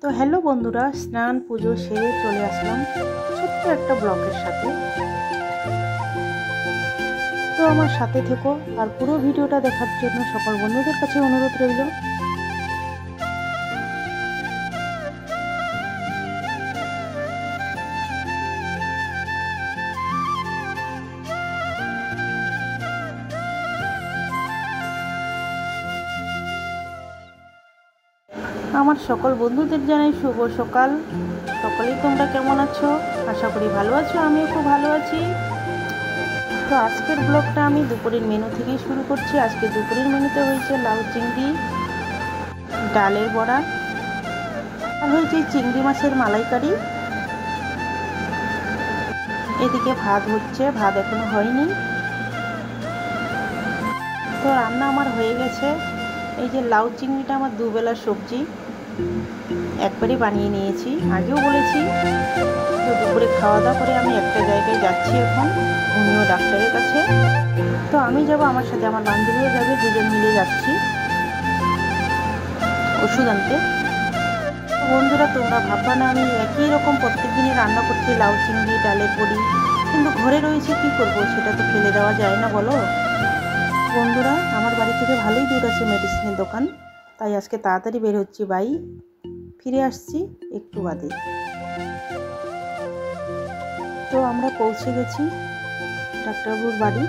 তো হ্যালো বন্ধুরা, স্নান পুজো সেরে চলে আসলাম ছোট্ট একটা ব্লগের সাথে। তো আমার সাথে থেকো আর পুরো ভিডিওটা দেখার জন্য সকল বন্ধুদের কাছে অনুরোধ রইল। আমার সকল বন্ধুদের জানাই শুভ সকাল। সকলেই তোমরা কেমন আছো? আশা করি ভালো আছো, আমিও খুব ভালো আছি। তো আজকের ব্লগটা আমি দুপুরের মেনু থেকেই শুরু করছি। আজকে দুপুরের মেনুতে হয়েছে লাউ চিংড়ি, ডালের বড়া, আর হয়েছে চিংড়ি মাছের মালাইকারি। এদিকে ভাত হচ্ছে, ভাত এখনো হয়নি। তো রান্না আমার হয়ে গেছে। এই যে লাউ চিংড়িটা আমার দুবেলার সবজি, একবারই বানিয়ে নিয়েছি, আগেও বলেছি। তো দুপুরে খাওয়া দাওয়া করে আমি একটা জায়গায় যাচ্ছি এখন, হোমিও ডাক্তারের কাছে। তো আমি যাব, আমার সাথে আমার বান্ধবীও যাবে, দুজন মিলে যাচ্ছি ওষুধ আনতে। বন্ধুরা, তোমরা ভাববা না আমি একই রকম প্রত্যেক দিনই রান্না করছি, লাউ চিংড়ি ডালের বড়ি, কিন্তু ঘরে রয়েছে কি করব, সেটা তো ফেলে দেওয়া যায় না বলো। বন্ধুরা, আমার বাড়ি থেকে ভালোই দূর আছে মেডিসিনের দোকান, তাই আজকে তাড়াতাড়ি বের হচ্ছি, ফিরে আসছি একটু বাদে। তো আমরা পৌঁছে গেছি ডাক্তারবাবুর বাড়ি,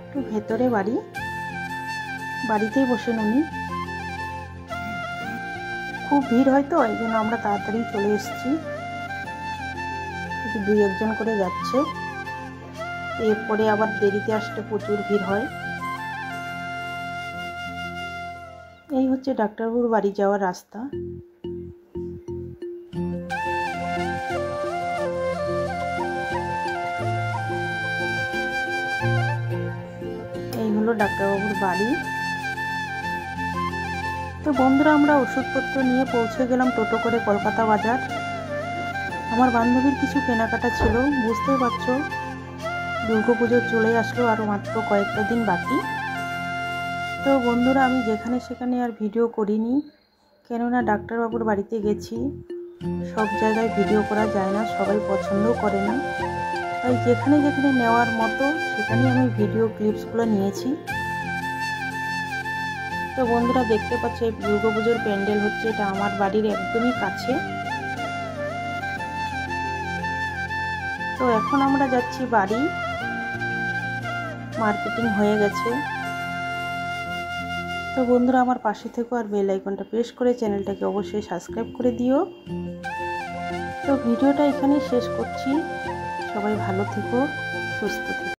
একটু ভেতরে বাড়িতেই বসেন উনি। খুব ভিড় হয় তো, এই জন্য আমরা তাড়াতাড়ি চলে এসেছি। দুই একজন করে যাচ্ছে, এরপরে আবার দেরিতে আসলে প্রচুর ভিড় হয়। এই হচ্ছে ডাক্তারবাবুর বাড়ি যাওয়ার রাস্তা। এই হলো ডাক্তারবাবুর বাড়ি। তো বন্ধুরা, আমরা ওষুধপত্র নিয়ে পৌঁছে গেলাম টোটো করে কলকাতা বাজার। আমার বান্ধবীর কিছু কেনাকাটা ছিল, বুঝতেই পারছো, দুর্গাপুজো চলে আসলো, আরও মাত্র কয়েকটা দিন বাকি। তো বন্ধুরা, আমি যেখানে সেখানে আর ভিডিও করিনি, কেননা ডাক্তারবাবুর বাড়িতে গেছি, সব জায়গায় ভিডিও করা যায় না, সবাই পছন্দও করে না, তাই যেখানে যেখানে নেওয়ার মতো সেখানেই আমি ভিডিও ক্লিপসগুলো নিয়েছি। তো বন্ধুরা, দেখতে পাচ্ছ এই দুর্গাপুজোর প্যান্ডেল হচ্ছে, এটা আমার বাড়ির একদমই কাছে। তো এখন আমরা যাচ্ছি বাড়ি, মার্কেটিং হয়ে গেছে। তো বন্ধুরা, আমার পাশে থেকো আর বেল আইকনটা প্রেস করে চ্যানেলটাকে অবশ্যই সাবস্ক্রাইব করে দিও। তো ভিডিওটা এখানেই শেষ করছি। সবাই ভালো থেকো, সুস্থ থেকো।